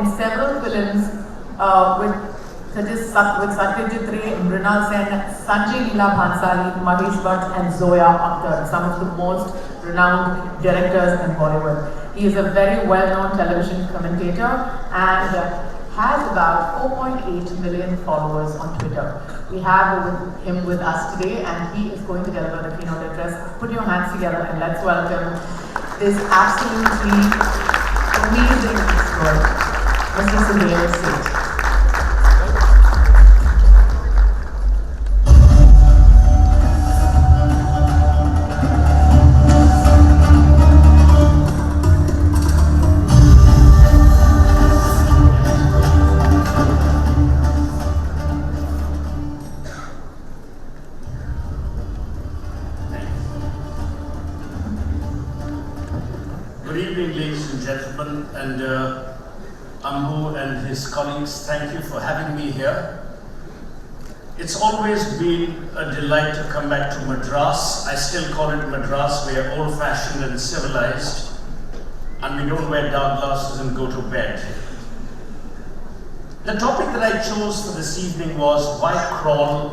in several films with Satyajit Ray, Mrinal Sen, Sanjay Leela Bhansali, Mahesh Bhatt and Zoya Akhtar, some of the most renowned directors in Bollywood. He is a very well-known television commentator and has about 4.8 million followers on Twitter. We have him with us today and he is going to deliver the keynote address. Put your hands together and let's welcome this absolutely amazing expert, Mr. Suhel Seth. Good evening, ladies and gentlemen, and Ambu and his colleagues, thank you for having me here. It's always been a delight to come back to Madras. I still call it Madras. We are old-fashioned and civilized, and we don't wear dark glasses and go to bed. The topic that I chose for this evening was, why crawl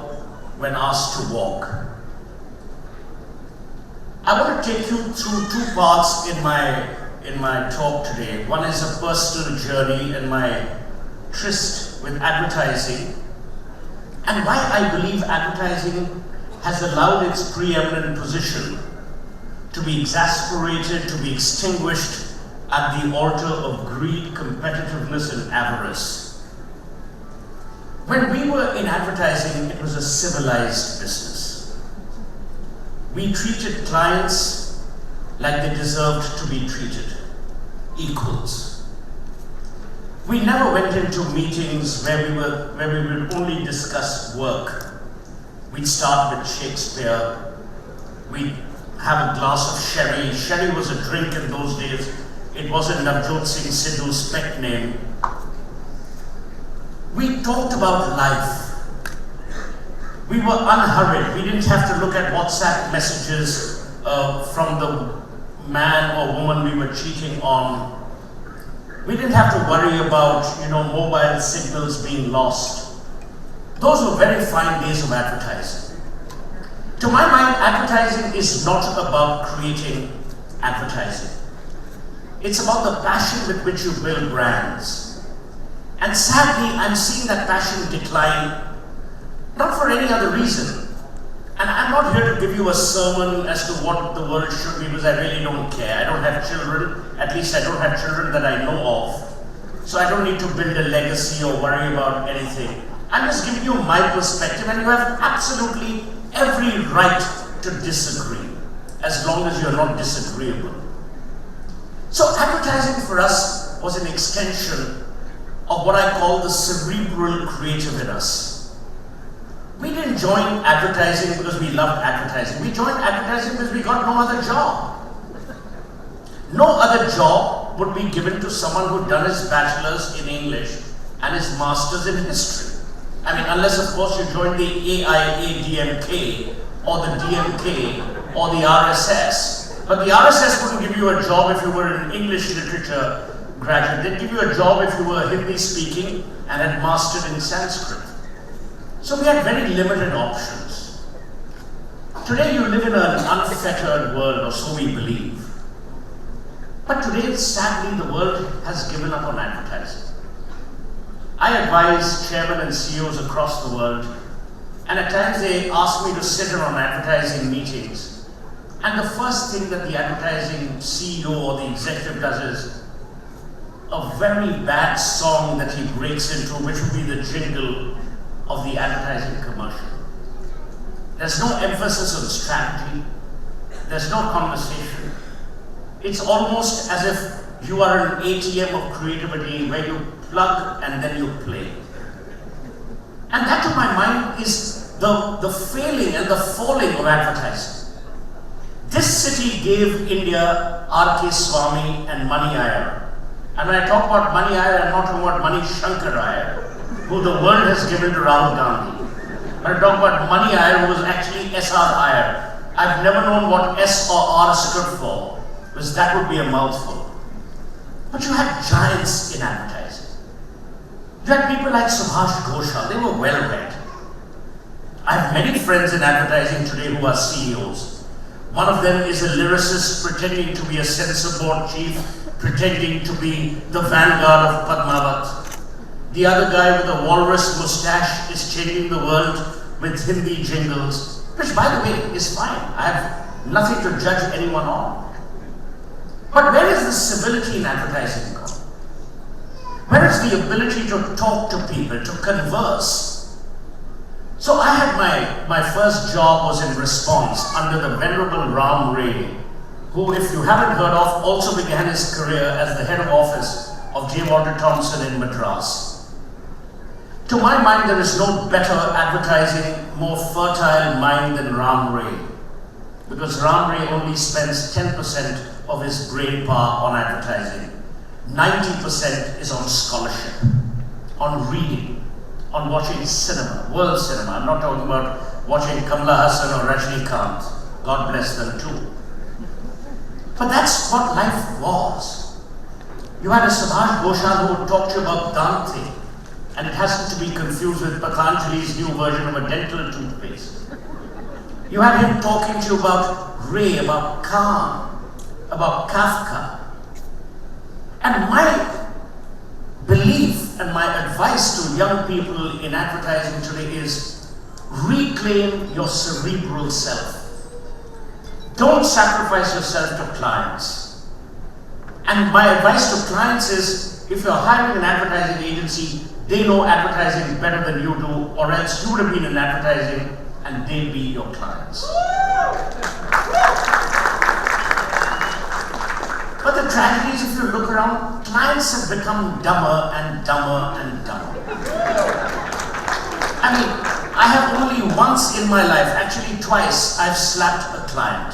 when asked to walk? I want to take you through two parts in my talk today. One is a personal journey and my tryst with advertising, and why I believe advertising has allowed its preeminent position to be exasperated, to be extinguished at the altar of greed, competitiveness, and avarice. When we were in advertising, it was a civilized business. We treated clients like they deserved to be treated, equals. We never went into meetings where we would only discuss work. We'd start with Shakespeare. We'd have a glass of sherry. Sherry was a drink in those days. It wasn't Navjot Singh Sidhu's pet name. We talked about life. We were unhurried. We didn't have to look at WhatsApp messages from the man or woman we were cheating on. We didn't have to worry about, mobile signals being lost. Those were very fine days of advertising. To my mind, advertising is not about creating advertising. It's about the passion with which you build brands. And sadly, I'm seeing that passion decline, not for any other reason. And I'm not here to give you a sermon as to what the world should be, because I really don't care. I don't have children, at least I don't have children that I know of. So I don't need to build a legacy or worry about anything. I'm just giving you my perspective, and you have absolutely every right to disagree, as long as you're not disagreeable. So advertising for us was an extension of what I call the cerebral creative in us. We didn't join advertising because we loved advertising. We joined advertising because we got no other job. No other job would be given to someone who'd done his bachelor's in English and his master's in history. I mean, unless of course you joined the AIADMK or the DMK or the RSS. But the RSS wouldn't give you a job if you were an English literature graduate. They'd give you a job if you were Hindi speaking and had mastered in Sanskrit. So we had very limited options. Today you live in an unfettered world, or so we believe. But today, sadly, the world has given up on advertising. I advise chairmen and CEOs across the world, and at times they ask me to sit in on advertising meetings. And the first thing that the advertising CEO or the executive does is a very bad song that he breaks into, which would be the jingle of the advertising commercial. There's no emphasis on strategy. There's no conversation. It's almost as if you are an ATM of creativity where you plug and then you play. And that, to my mind, is the failing and the falling of advertising. This city gave India R.K. Swami and Mani Iyer. And when I talk about Mani Iyer, I'm not talking about Mani Shankar Iyer, who the world has given to Rahul Gandhi. But I talk about Mani Iyer, who was actually S.R. Iyer. I've never known what S or R stood for, because that would be a mouthful. But you had giants in advertising. You had people like Subhash Ghoshal, they were well read. I have many friends in advertising today who are CEOs. One of them is a lyricist pretending to be a censor board chief, pretending to be the vanguard of Padmavat. The other guy with a walrus mustache is changing the world with Hindi jingles, which by the way is fine. I have nothing to judge anyone on. But where is the civility in advertising gone? Where is the ability to talk to people, to converse? So I had my first job was in response under the venerable Ram Ray, who, if you haven't heard of, also began his career as the head of office of J. Walter Thompson in Madras. To my mind, there is no better advertising, more fertile mind than Ram Ray, because Ram Ray only spends 10% of his brain power on advertising. 90% is on scholarship, on reading, on watching cinema, world cinema. I'm not talking about watching Kamala Hassan or Rajnikant. God bless them too. But that's what life was. You had a Subhash Ghoshal who would talk to you about Dante, and it hasn't to be confused with Patanjali's new version of a dental toothpaste. You had him talking to you about Ray, about Khan, about Kafka. And my belief and my advice to young people in advertising today is reclaim your cerebral self. Don't sacrifice yourself to clients. And my advice to clients is, if you're hiring an advertising agency, they know advertising better than you do, or else you would have been in advertising and they'd be your clients. But the tragedy is, if you look around, clients have become dumber and dumber and dumber. I mean, I have only once in my life, actually twice, I've slapped a client.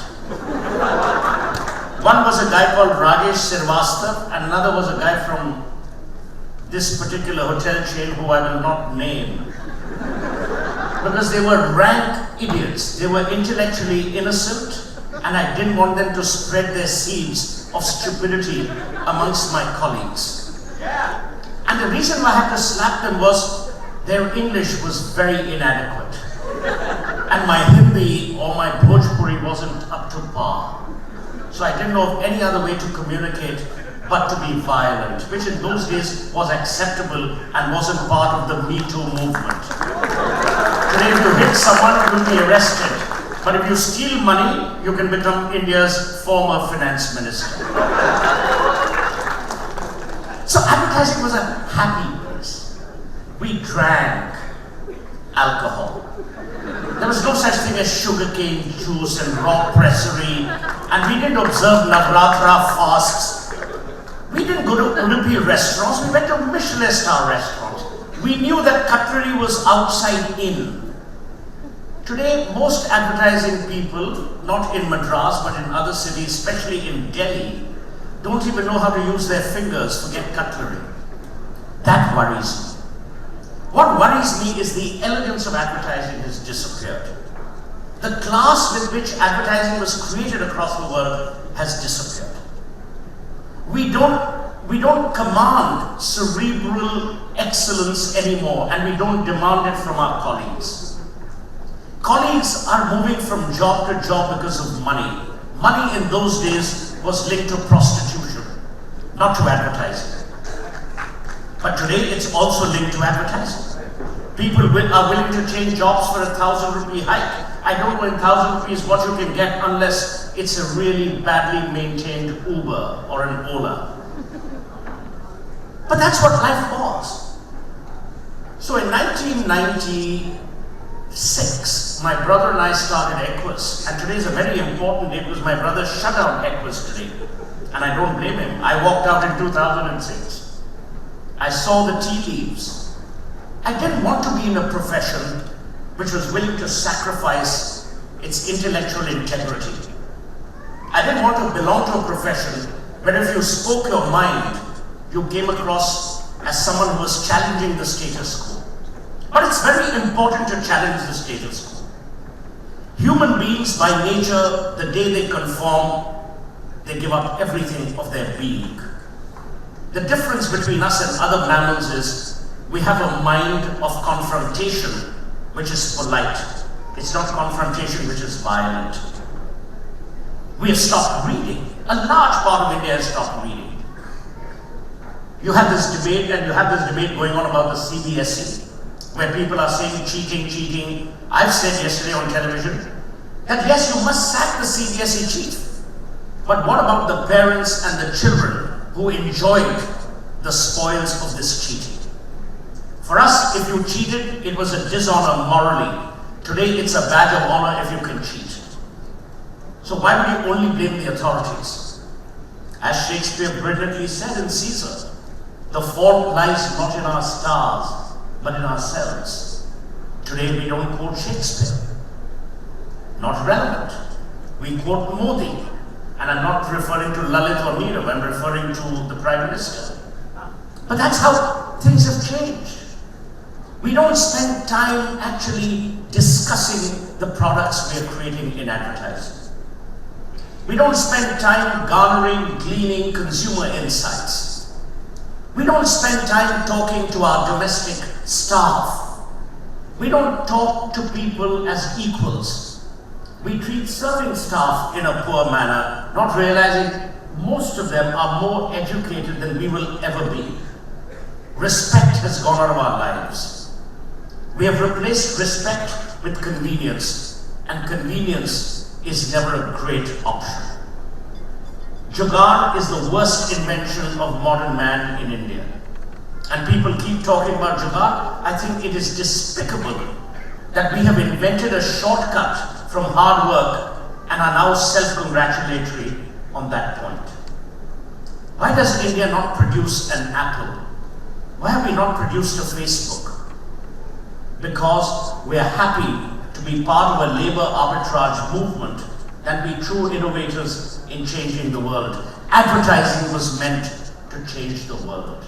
One was a guy called Rajesh Srivastava, and another was a guy from this particular hotel chain who I will not name. Because they were rank idiots. They were intellectually innocent, and I didn't want them to spread their seeds of stupidity amongst my colleagues. And the reason why I had to slap them was their English was very inadequate. And my Hindi or my Bhojpuri wasn't up to par. So I didn't know of any other way to communicate but to be violent, which in those days was acceptable and wasn't part of the Me Too movement. Today, if you hit someone, you will be arrested. But if you steal money, you can become India's former finance minister. So advertising was a happy place. We drank alcohol. There was no such thing as sugarcane juice and raw pressery, and we didn't observe Navratra fasts. We didn't go to Udupi restaurants, we went to Michelin star restaurants. We knew that cutlery was outside in. Today, most advertising people, not in Madras but in other cities, especially in Delhi, don't even know how to use their fingers, forget cutlery. That worries me. What worries me is the elegance of advertising has disappeared. The class with which advertising was created across the world has disappeared. We don't command cerebral excellence anymore, and we don't demand it from our colleagues. Colleagues are moving from job to job because of money. Money in those days was linked to prostitution, not to advertising. But today it's also linked to advertising. People are willing to change jobs for a 1,000 rupee hike. I don't know in 1,000 rupees what you can get unless it's a really badly maintained Uber or an Ola. But that's what life was. So in 1996, my brother and I started Equus, and today is a very important day because my brother shut down Equus today, and I don't blame him. I walked out in 2006. I saw the tea leaves. I didn't want to be in a profession which was willing to sacrifice its intellectual integrity. I didn't want to belong to a profession where if you spoke your mind, you came across as someone who was challenging the status quo. But it's very important to challenge the status quo. Human beings by nature, the day they conform, they give up everything of their being. The difference between us and other mammals is We have a mind of confrontation, which is polite. It's not confrontation which is violent. We have stopped reading. A large part of India has stopped reading. You have this debate, and you have this debate going on about the CBSE, where people are saying cheating, cheating. I've said yesterday on television that yes, you must sack the CBSE chief. But what about the parents and the children who enjoyed the spoils of this cheating? For us, if you cheated, it was a dishonor morally. Today, it's a badge of honor if you can cheat. So why would you only blame the authorities? As Shakespeare brilliantly said in Caesar, the fault lies not in our stars, but in ourselves. Today, we don't quote Shakespeare. Not relevant. We quote Modi. And I'm not referring to Lalit or Nirav, I'm referring to the Prime Minister. But that's how things have changed. We don't spend time actually discussing the products we are creating in advertising. We don't spend time garnering, gleaning consumer insights. We don't spend time talking to our domestic staff. We don't talk to people as equals. We treat serving staff in a poor manner, not realizing most of them are more educated than we will ever be. Respect has gone out of our lives. We have replaced respect with convenience, and convenience is never a great option. Jugaad is the worst invention of modern man in India. And people keep talking about Jugaad. I think it is despicable that we have invented a shortcut from hard work and are now self-congratulatory on that point. Why does India not produce an Apple? Why have we not produced a Facebook? Because we are happy to be part of a labor arbitrage movement and be true innovators in changing the world. Advertising was meant to change the world.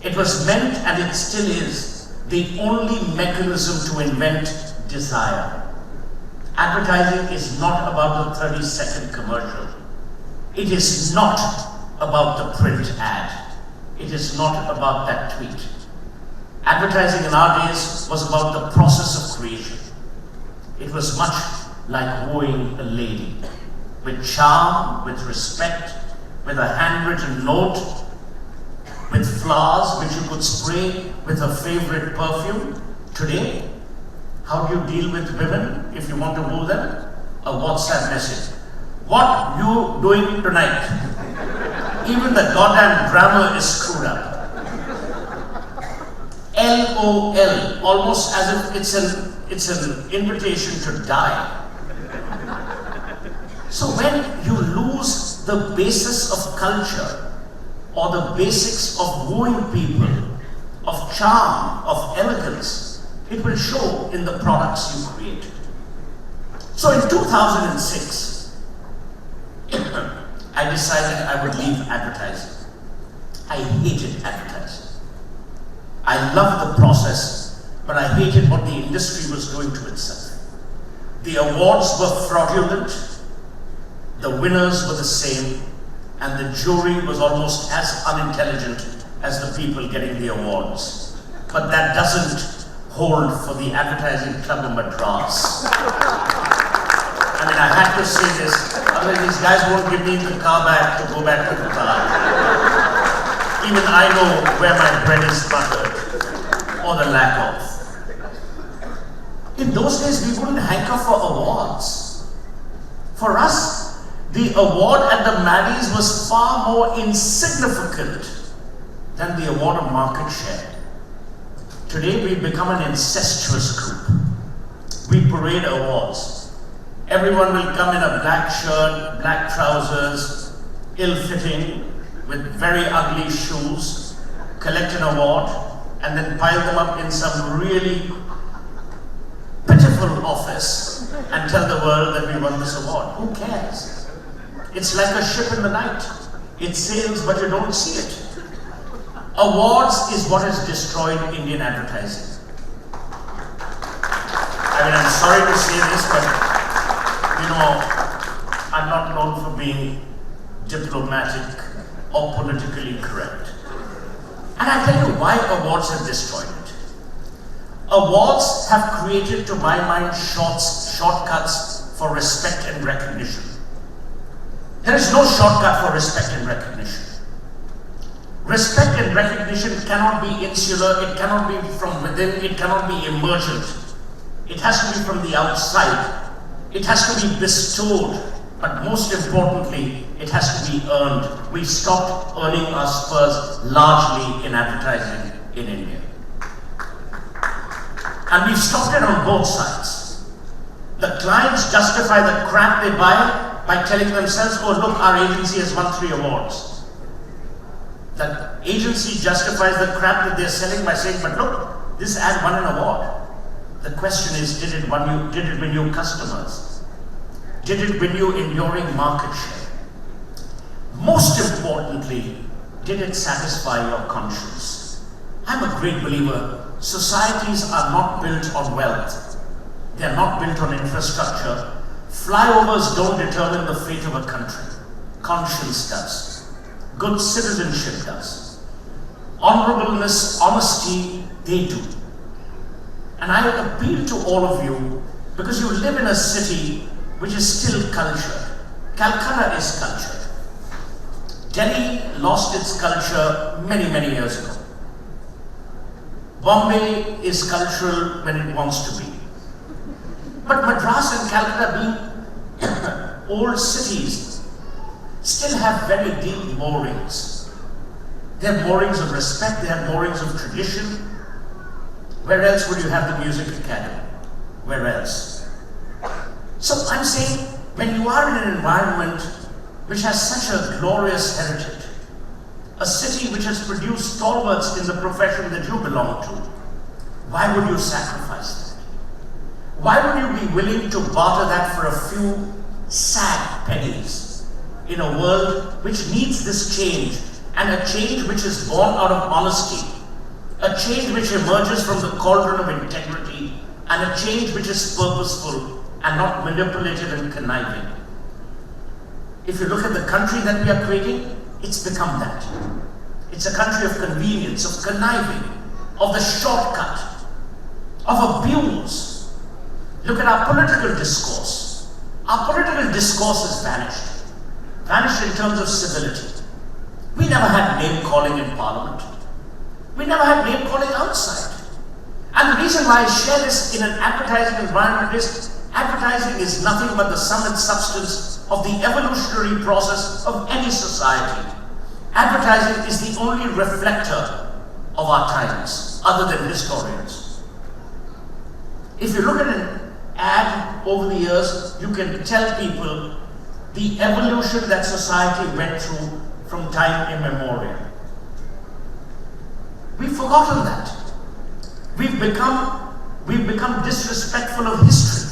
It was meant, and it still is, the only mechanism to invent desire. Advertising is not about the 30-second commercial. It is not about the print ad. It is not about that tweet. Advertising in our days was about the process of creation. It was much like wooing a lady, with charm, with respect, with a handwritten note, with flowers which you could spray with a favorite perfume. Today, how do you deal with women if you want to woo them? A WhatsApp message. What you doing tonight? Even the goddamn grammar is screwed up. LOL, almost as if it's an invitation to die. So when you lose the basis of culture, or the basics of wooing people, of charm, of elegance, it will show in the products you create. So in 2006, I decided I would leave advertising. I hated advertising. I loved the process, but I hated what the industry was doing to itself. The awards were fraudulent, the winners were the same, and the jury was almost as unintelligent as the people getting the awards. But that doesn't hold for the Advertising Club of Madras. I mean, I had to say this, otherwise these guys won't give me the car back to go back to the car. Even I know where my bread is buttered, or the lack of. In those days, we wouldn't hanker for awards. For us, the award at the Maddys was far more insignificant than the award of market share. Today, we've become an incestuous group. We parade awards. Everyone will come in a black shirt, black trousers, ill-fitting, with very ugly shoes, collect an award, and then pile them up in some really pitiful office and tell the world that we won this award. Who cares? It's like a ship in the night. It sails, but you don't see it. Awards is what has destroyed Indian advertising. I mean, I'm sorry to say this, but, you know, I'm not known for being diplomatic or politically correct. And I tell you why awards have destroyed it. Awards have created, to my mind, shortcuts for respect and recognition. There is no shortcut for respect and recognition. Respect and recognition cannot be insular, it cannot be from within, it cannot be emergent. It has to be from the outside. It has to be bestowed, but most importantly, it has to be earned. We've stopped earning our spurs largely in advertising in India. And we've stopped it on both sides. The clients justify the crap they buy by telling themselves, oh look, our agency has won 3 awards. The agency justifies the crap that they're selling by saying, but look, this ad won an award. The question is, did it win you customers? Did it win you enduring market share? Most importantly, did it satisfy your conscience? I'm a great believer, societies are not built on wealth. They are not built on infrastructure. Flyovers don't determine the fate of a country. Conscience does. Good citizenship does. Honorableness, honesty, they do. And I appeal to all of you, because you live in a city which is still cultured. Calcutta is cultured. Delhi lost its culture many, many years ago. Bombay is cultural when it wants to be. But Madras and Calcutta, being old cities, still have very deep moorings. They have moorings of respect, they have moorings of tradition. Where else would you have the music academy? Where else? So I'm saying, when you are in an environment which has such a glorious heritage, a city which has produced stalwarts in the profession that you belong to, why would you sacrifice that? Why would you be willing to barter that for a few sad pennies in a world which needs this change, and a change which is born out of honesty, a change which emerges from the cauldron of integrity, and a change which is purposeful and not manipulative and conniving? If you look at the country that we are creating, it's become that. It's a country of convenience, of conniving, of the shortcut, of abuse. Look at our political discourse. Our political discourse has vanished. Vanished in terms of civility. We never had name-calling in Parliament. We never had name-calling outside. And the reason why I share this in an advertising environment is, advertising is nothing but the sum and substance of the evolutionary process of any society. Advertising is the only reflector of our times, other than historians. If you look at an ad over the years, you can tell people the evolution that society went through from time immemorial. We've forgotten that. We've become disrespectful of history.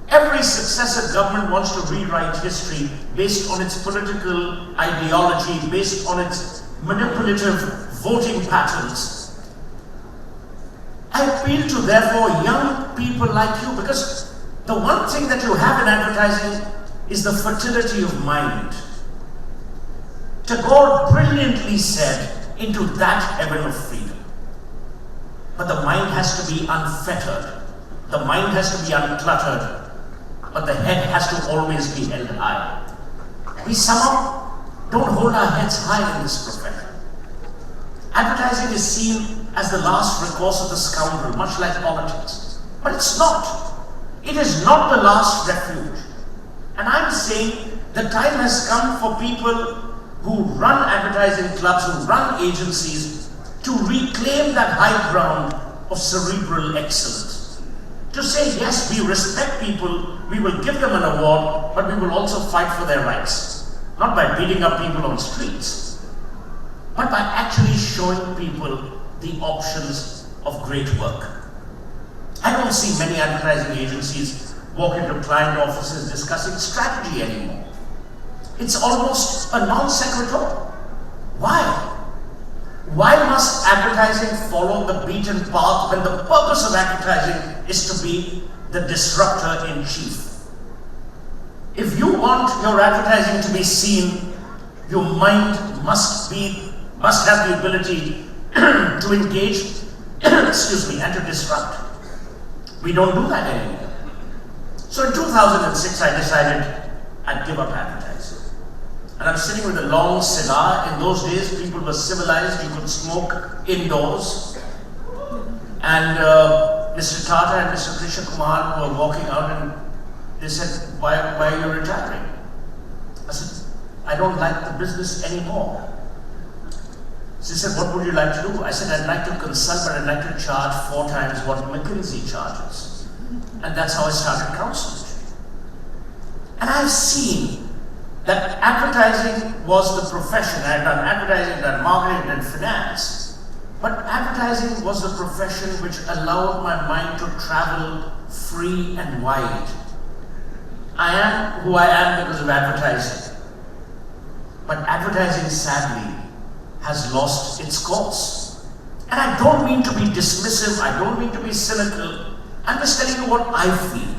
Every successive government wants to rewrite history based on its political ideology, based on its manipulative voting patterns. I appeal to, therefore, young people like you, because the one thing that you have in advertising is the fertility of mind. Tagore brilliantly said, into that heaven of freedom. But the mind has to be unfettered. The mind has to be uncluttered. But the head has to always be held high. We somehow don't hold our heads high in this profession. Advertising is seen as the last recourse of the scoundrel, much like politics. But it's not. It is not the last refuge. And I'm saying the time has come for people who run advertising clubs, who run agencies, to reclaim that high ground of cerebral excellence. To say, yes, we respect people, we will give them an award, but we will also fight for their rights. Not by beating up people on streets, but by actually showing people the options of great work. I don't see many advertising agencies walk into client offices discussing strategy anymore. It's almost a non sequitur. Why? Why must advertising follow the beaten path when the purpose of advertising is to be the disruptor in chief? If you want your advertising to be seen, your mind must be must have the ability to engage, excuse me, and to disrupt. We don't do that anymore. So in 2006, I decided I'd give up advertising. And I'm sitting with a long cigar. In those days, people were civilized. You could smoke indoors. And Mr. Tata and Mr. Krishna Kumar were walking out and they said, why are you retiring? I said, I don't like the business anymore. She said, what would you like to do? I said, I'd like to consult, but I'd like to charge 4 times what McKinsey charges. And that's how I started Counselage. And I've seen that advertising was the profession. I had done advertising, done marketing, done finance. But advertising was the profession which allowed my mind to travel free and wide. I am who I am because of advertising. But advertising, sadly, has lost its course. And I don't mean to be dismissive, I don't mean to be cynical. I'm just telling you what I feel.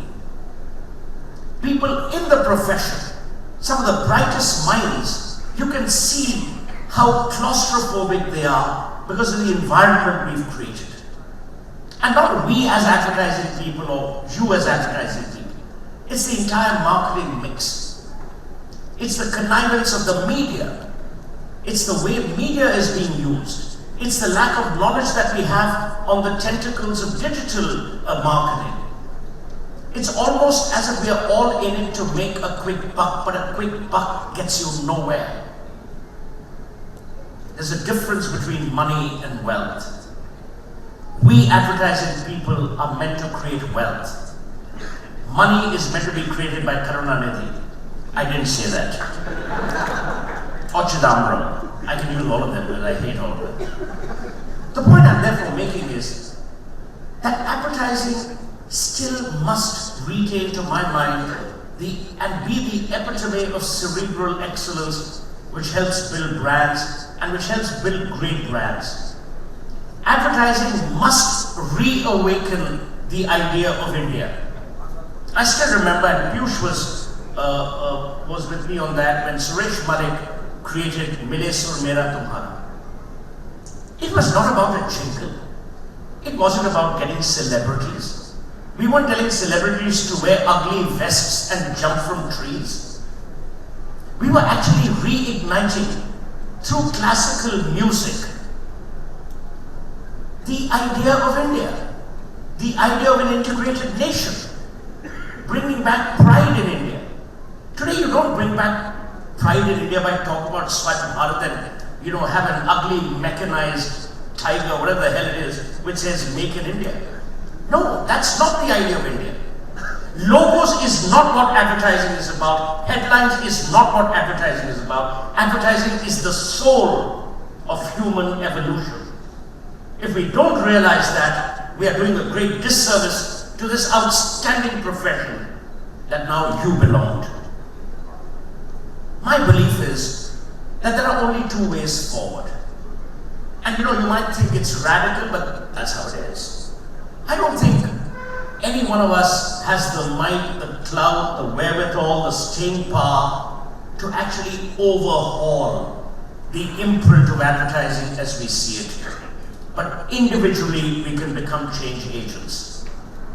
People in the profession, some of the brightest minds, you can see how claustrophobic they are because of the environment we've created. And not we as advertising people or you as advertising people. It's the entire marketing mix. It's the connivance of the media. It's the way media is being used. It's the lack of knowledge that we have on the tentacles of digital marketing. It's almost as if we are all in it to make a quick buck, but a quick buck gets you nowhere. There's a difference between money and wealth. We advertising people are meant to create wealth. Money is meant to be created by Karunanidhi. I didn't say that. Or Chidambaram. I can use all of them, but I hate all of them. The point I'm therefore making is that advertising still must retain, to my mind, and be the epitome of cerebral excellence which helps build brands and which helps build great brands. Advertising must reawaken the idea of India. I still remember, and Piyush was with me on that, when Suresh Malik created Mile Sur Mera Tumhara. It was not about a jingle. It wasn't about getting celebrities. We weren't telling celebrities to wear ugly vests and jump from trees. We were actually reigniting, through classical music, the idea of India, the idea of an integrated nation, bringing back pride in India. Today you don't bring back pride in India by talking about Swachh Bharat and, have an ugly mechanized tiger, whatever the hell it is, which says Make in India. No, that's not the idea of India. Logos is not what advertising is about. Headlines is not what advertising is about. Advertising is the soul of human evolution. If we don't realize that, we are doing a great disservice to this outstanding profession that now you belong to. My belief is that there are only 2 ways forward. And you might think it's radical, but that's how it is. I don't think any one of us has the might, the clout, the wherewithal, the staying power to actually overhaul the imprint of advertising as we see it. But individually, we can become change agents.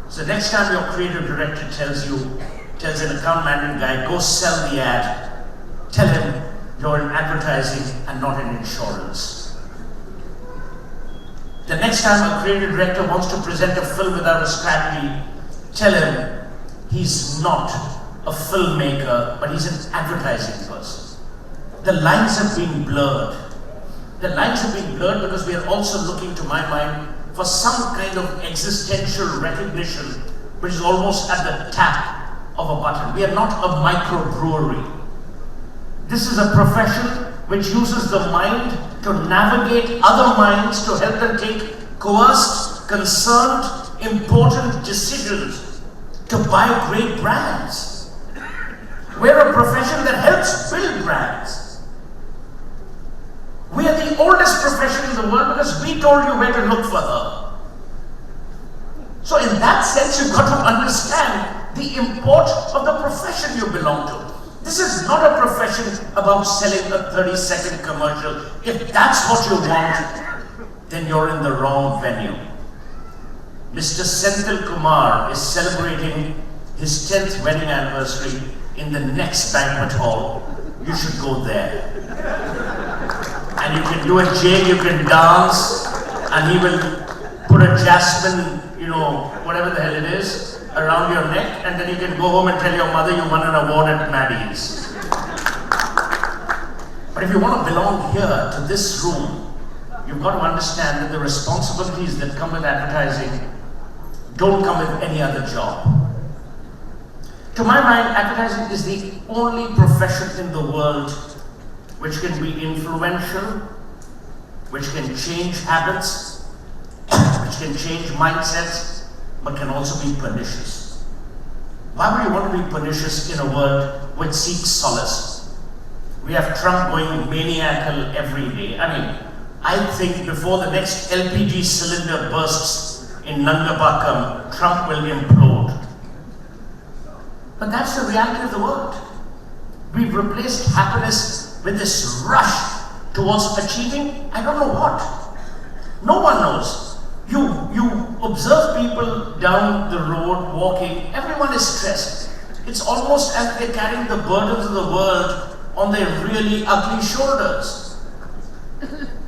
So next time your creative director tells an account managing guy, go sell the ad, tell him you're in advertising and not in insurance. The next time a creative director wants to present a film without a strategy, tell him he's not a filmmaker, but he's an advertising person. The lines have been blurred. The lines have been blurred because we are also looking, to my mind, for some kind of existential recognition which is almost at the tap of a button. We are not a microbrewery. This is a profession which uses the mind to navigate other minds to help them take coerced, concerned, important decisions to buy great brands. We're a profession that helps build brands. We are the oldest profession in the world because we told you where to look for her. So in that sense, you've got to understand the import of the profession you belong to. This is not a profession about selling a 30-second commercial. If that's what you want, then you're in the wrong venue. Mr. Senthil Kumar is celebrating his 10th wedding anniversary in the next banquet hall. You should go there. And you can do a jig, you can dance, and he will put a jasmine, whatever the hell it is, around your neck, and then you can go home and tell your mother you won an award at Maddys. But if you want to belong here to this room, you've got to understand that the responsibilities that come with advertising don't come with any other job. To my mind, advertising is the only profession in the world which can be influential, which can change habits, which can change mindsets, but can also be pernicious. Why would you want to be pernicious in a world which seeks solace? We have Trump going maniacal every day. I think before the next LPG cylinder bursts in Nangapakam, Trump will implode. But that's the reality of the world. We've replaced happiness with this rush towards achieving, I don't know what. No one knows. You observe people down the road walking, everyone is stressed. It's almost as they're carrying the burdens of the world on their really ugly shoulders.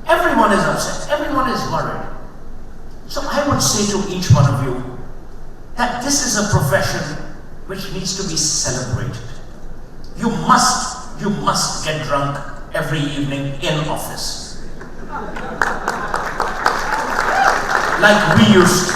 Everyone is upset, everyone is worried. So I would say to each one of you that this is a profession which needs to be celebrated. You must get drunk every evening in office. Like we used to.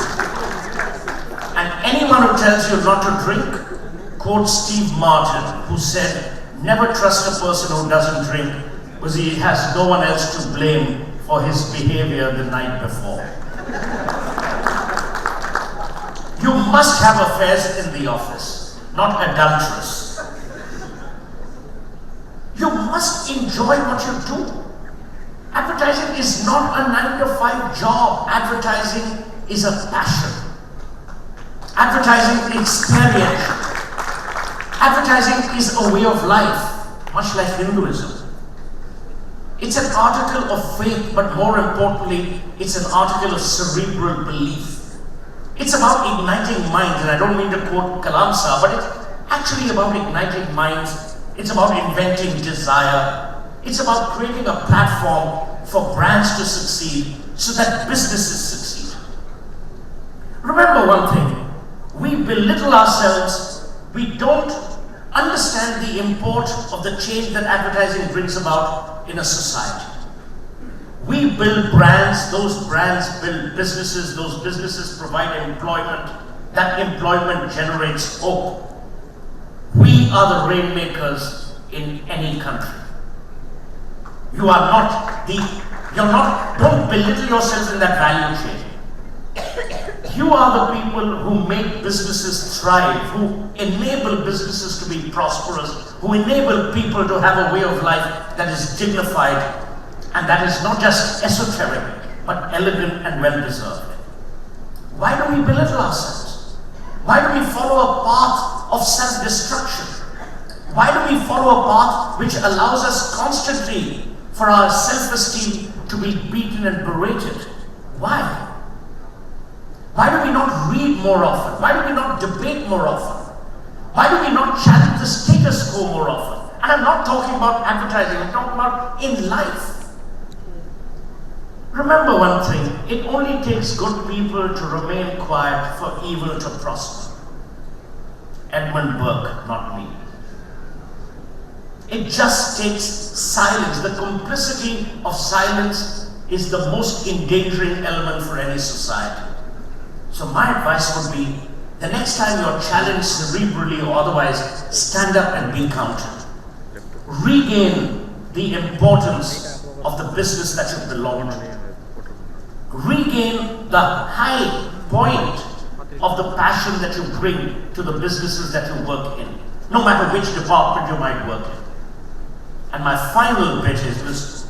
And anyone who tells you not to drink, quote Steve Martin, who said, never trust a person who doesn't drink because he has no one else to blame for his behavior the night before. You must have affairs in the office, not adulterous. You must enjoy what you do. Advertising is not a 9-to-5 job. Advertising is a passion. Advertising is experiential. Advertising is a way of life, much like Hinduism. It's an article of faith, but more importantly, it's an article of cerebral belief. It's about igniting minds, and I don't mean to quote Kalamsa, but it's actually about igniting minds. It's about inventing desire. It's about creating a platform for brands to succeed so that businesses succeed. Remember one thing, we belittle ourselves, we don't understand the import of the change that advertising brings about in a society. We build brands, those brands build businesses, those businesses provide employment, that employment generates hope. We are the rainmakers in any country. Don't belittle yourself in that value chain. You are the people who make businesses thrive, who enable businesses to be prosperous, who enable people to have a way of life that is dignified and that is not just esoteric, but elegant and well-deserved. Why do we belittle ourselves? Why do we follow a path of self-destruction? Why do we follow a path which allows us constantly for our self-esteem to be beaten and berated? Why? Why do we not read more often? Why do we not debate more often? Why do we not challenge the status quo more often? And I'm not talking about advertising, I'm talking about in life. Remember one thing, it only takes good people to remain quiet for evil to prosper. Edmund Burke, not me. It just takes silence. The complicity of silence is the most endangering element for any society. So my advice would be, the next time you're challenged cerebrally or otherwise, stand up and be counted. Regain the importance of the business that you belong to. Regain the high point of the passion that you bring to the businesses that you work in, no matter which department you might work in. And my final bit is this,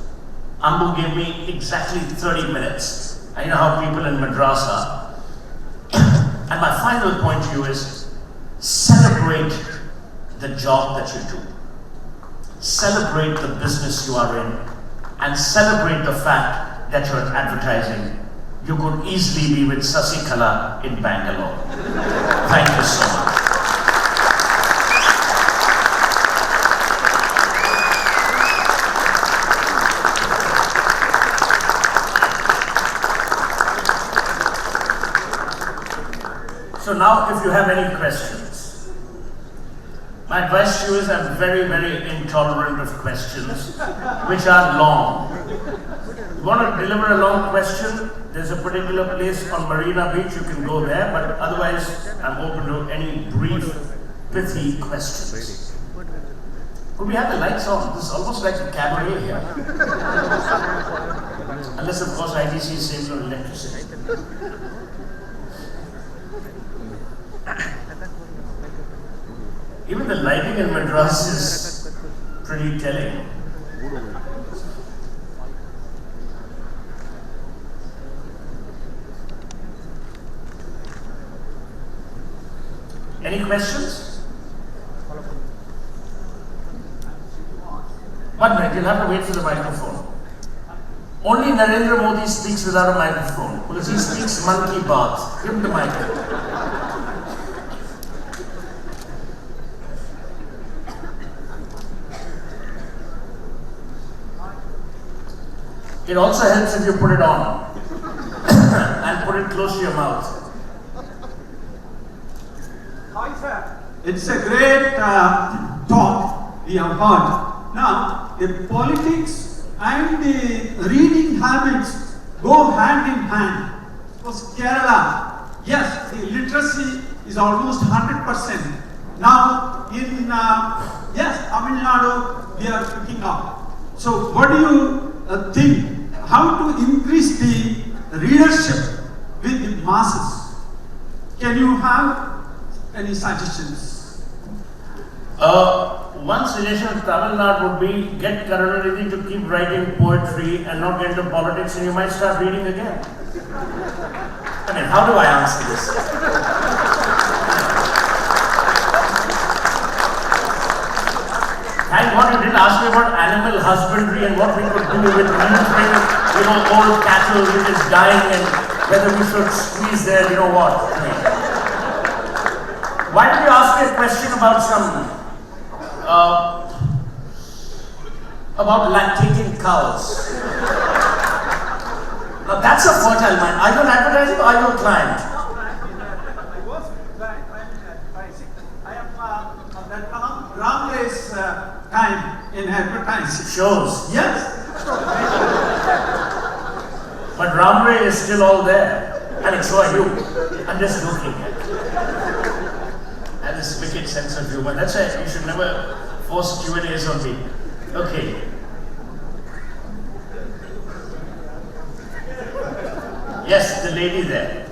Ambu gave me exactly 30 minutes. I know how people in Madras are. And my final point to you is, celebrate the job that you do. celebrate the business you are in, and celebrate the fact that you're in advertising, you could easily be with Sasikala in Bangalore. Thank you so much. So now, if you have any questions, my advice to you is I'm very, very intolerant of questions which are long. You want to deliver a long question, there's a particular place on Marina Beach, you can go there, but otherwise I'm open to any brief, pithy questions. Could we have the lights on? This is almost like a cabaret here. Unless, of course, ITC saves on electricity. Even the lighting in Madras is pretty telling. Any questions? 1 minute, you'll have to wait for the microphone. Only Narendra Modi speaks without a microphone because he speaks Mann Ki Baat. Give him the mic. It also helps if you put it on and put it close to your mouth. Hi, sir. It's a great talk we have heard. Now, the politics and the reading habits go hand in hand. Because Kerala, yes, the literacy is almost 100%. Now, in Tamil Nadu, we are picking up. So, what do you think? How to increase the readership with the masses? Can you have any suggestions? One suggestion of Tamil Nadu would be get Karunanidhi to keep writing poetry and not get into politics, and you might start reading again. I mean, how do I answer this? Thank God you didn't ask me about animal husbandry and what we could do with neutering, old cattle which is dying and whether we should squeeze their, what. I mean, why did you ask me a question about about lactating cows? Now that's a fertile mind. Are you an advertising or are you a client? I was I am that Ram's time in advertising. Shows. Yes. But Ramray is still all there. I mean, so are you. I'm just looking at it. And this wicked sense of humor. That's why you should never force Q&As on me. Okay. Yes, the lady there.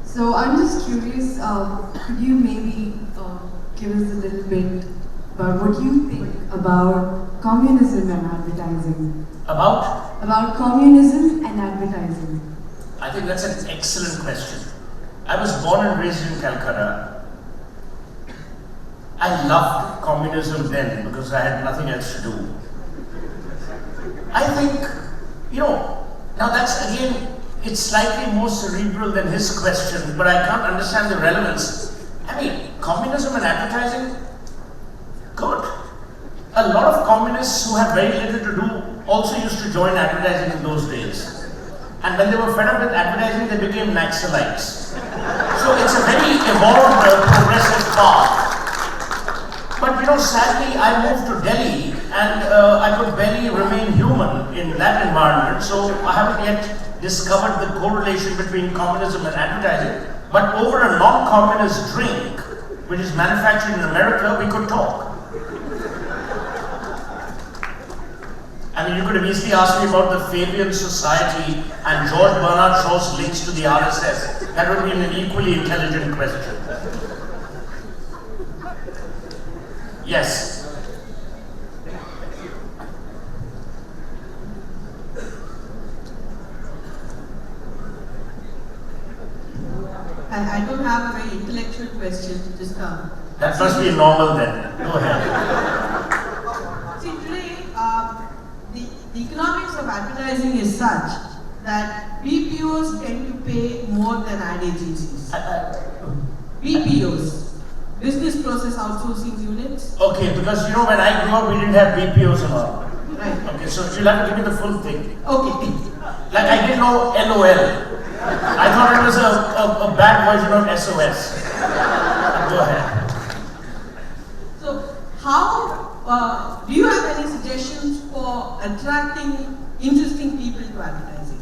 So I'm just curious, could you maybe give us a little bit about what you think about communism and advertising? About? About communism and advertising. I think that's an excellent question. I was born and raised in Calcutta. I loved communism then because I had nothing else to do. I think, now that's again, it's slightly more cerebral than his question, but I can't understand the relevance. I mean, communism and advertising? Good. A lot of communists who had very little to do also used to join advertising in those days. And when they were fed up with advertising, they became Naxalites. So it's a very evolved, progressive path. But sadly, I moved to Delhi and I could barely remain human in that environment, so I haven't yet discovered the correlation between communism and advertising. But over a non-communist drink, which is manufactured in America, we could talk. I mean, you could have easily asked me about the Fabian Society and George Bernard Shaw's links to the RSS. That would be an equally intelligent question. Yes. term. That must be normal then. Go ahead. See, today, the economics of advertising is such that BPOs tend to pay more than ad agencies. BPOs, business process outsourcing units. Okay, because you know when I grew up we didn't have BPOs and all. Right. Okay, so you'll have to give me the full thing. Okay. Like I didn't know LOL. I thought it was a bad version of SOS. Go ahead. So, how do you have any suggestions for attracting interesting people to advertising?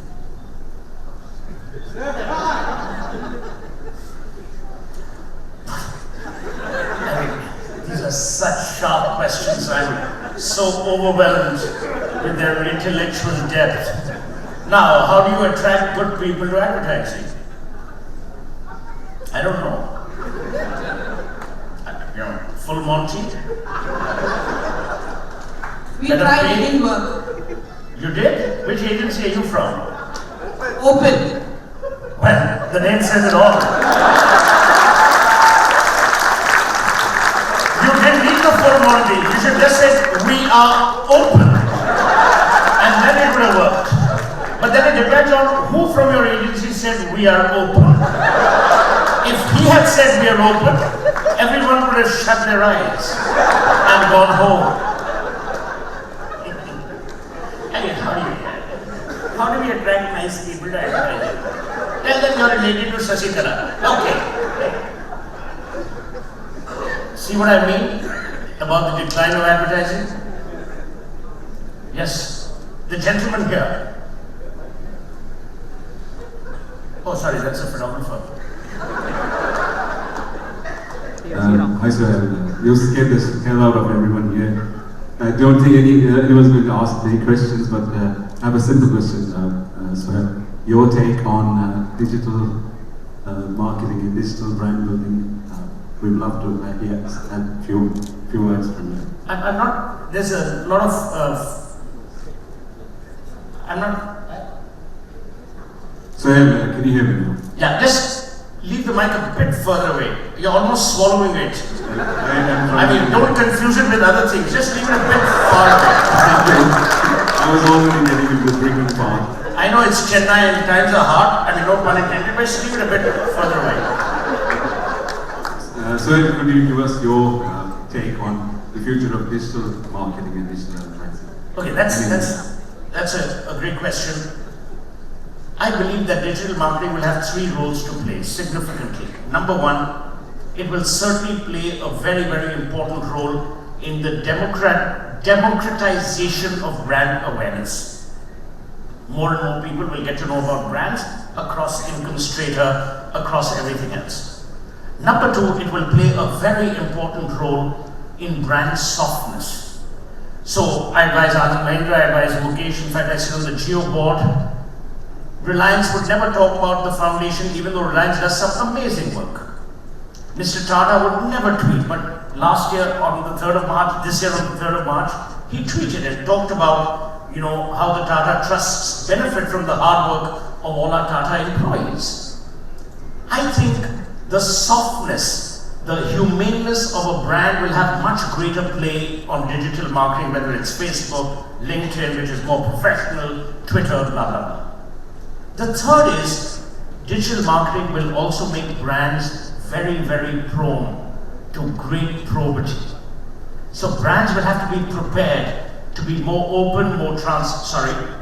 These are such sharp questions. I'm so overwhelmed with their intellectual depth. Now, how do you attract good people to advertising? I don't know. You know, full Monty? We Better tried, pay? it didn't work. You did? Which agency are you from? Open. Well, the name says it all. You didn't need the full Monty. You should just say, we are open. And then it would have worked. But then it depends on who from your agency said, we are open. If he had said we are open, everyone would have shut their eyes and gone home. Hey, how do we attract nice people to advertising? Tell them you're related to Sasikara. Okay. See what I mean about the decline of advertising? Yes. The gentleman here. Oh, sorry, that's a photographer. Hi Suhel, you scared the hell out of everyone here. I don't think anyone's going to ask many questions, but I have a simple question, Suhel. Your take on digital marketing and digital brand building. We'd love to hear a few words from you. I'm not, there's a lot of, I'm not. Suhel, can you hear me now? Yeah, just leave the mic a bit further away. You're almost swallowing it. I mean, don't confuse it with other things. Just leave it a bit far away. I was already getting into the drinking part. I know it's Chennai and times are hard. I mean, no pun intended, but just leave it a bit further away. Suhel, could you give us your take on the future of digital marketing and digital advertising? Okay, that's a great question. I believe that digital marketing will have three roles to play significantly. Number one, it will certainly play a very, very important role in the democratization of brand awareness. More and more people will get to know about brands across income strata, across everything else. Number two, it will play a very important role in brand softness. So I advise Anand Mahindra, I advise Mukesh, in fact I sit on the Geo board. Reliance would never talk about the foundation even though Reliance does some amazing work. Mr. Tata would never tweet, but last year on the 3rd of March, this year on the 3rd of March, he tweeted and talked about, you know, how the Tata trusts benefit from the hard work of all our Tata employees. I think the softness, the humaneness of a brand will have much greater play on digital marketing, whether it's Facebook, LinkedIn, which is more professional, Twitter, blah, blah, blah. The third is, digital marketing will also make brands very, very prone to great probity. So brands will have to be prepared to be more open, more transparent.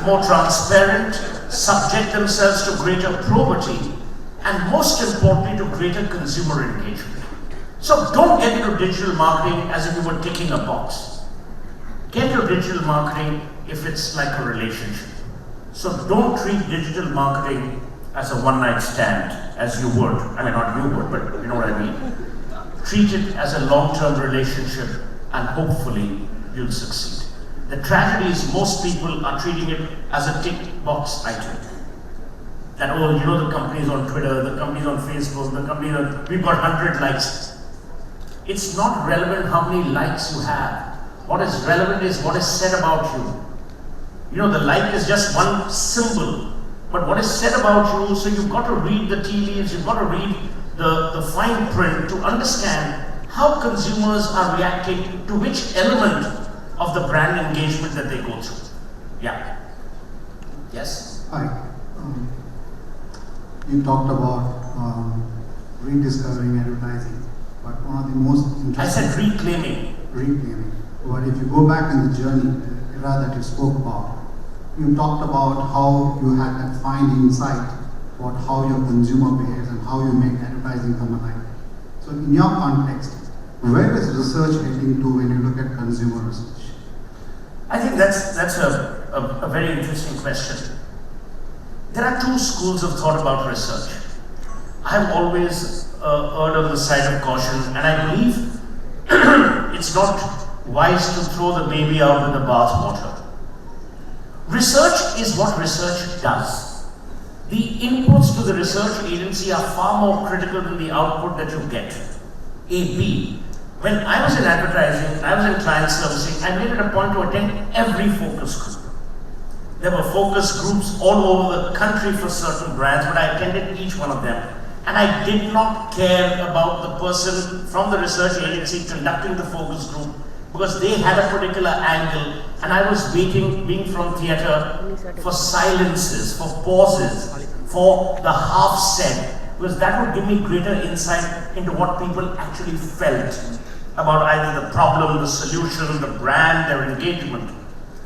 More transparent, subject themselves to greater probity, and most importantly to greater consumer engagement. So don't get into digital marketing as if you were ticking a box. Get into digital marketing if it's like a relationship. So don't treat digital marketing as a one-night stand, as you would. I mean, not you would, but you know what I mean. Treat it as a long-term relationship and hopefully you'll succeed. The tragedy is most people are treating it as a tick box item. That, oh, you know, the company's on Twitter, the company's on Facebook, the company's on, we've got 100 likes. It's not relevant how many likes you have. What is relevant is what is said about you. You know, the like is just one symbol but what is said about you, so you've got to read the tea leaves, you've got to read the fine print to understand how consumers are reacting to which element of the brand engagement that they go through. Yeah. Yes? Hi. You talked about rediscovering advertising, but one of the most interesting... I said reclaiming. Reclaiming. But if you go back in the journey, the era that you spoke about, you talked about how you had that fine insight about how your consumer behaves and how you make advertising come alive. So in your context, where is research heading to when you look at consumer research? I think that's a very interesting question. There are two schools of thought about research. I've always erred on the side of caution, and I believe it's not wise to throw the baby out with the bathwater. Research is what research does. The inputs to the research agency are far more critical than the output that you get. B. When I was in advertising, I was in client servicing, I made it a point to attend every focus group. There were focus groups all over the country for certain brands, but I attended each one of them. And I did not care about the person from the research agency conducting the focus group because they had a particular angle and I was waiting, being from theatre, for silences, for pauses, for the half said, because that would give me greater insight into what people actually felt about either the problem, the solution, the brand, their engagement.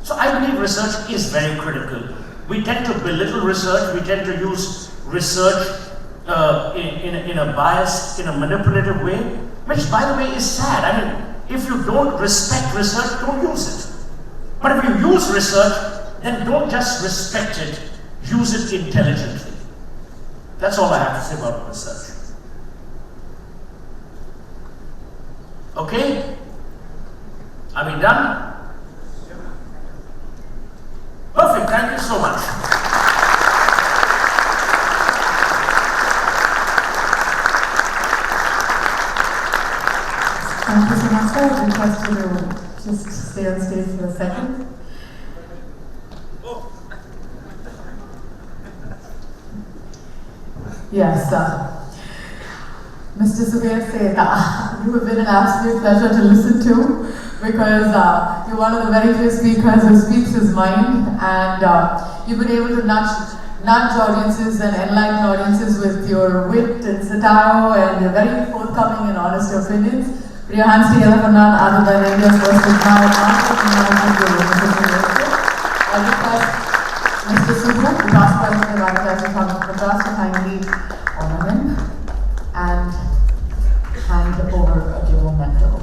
So I believe research is very critical. We tend to belittle research, we tend to use research in a biased, in a manipulative way, which by the way is sad. I mean, if you don't respect research, don't use it. But if you use research, then don't just respect it, use it intelligently. That's all I have to say about research. Okay? Are we done? Perfect, thank you so much. Thank you so much, sir. I request you to just stay on stage for a second. Yes, Mr. Suhel Seth, you have been an absolute pleasure to listen to because you're one of the very few speakers who speaks his mind, and you've been able to nudge audiences and enlighten audiences with your wit and satire and your very forthcoming and honest opinions. Put your hands together for none other than India's most admired master I request Mr. Suhel, the past president of Advertisers from Madras, to kindly honor him and hand over a dual mentor.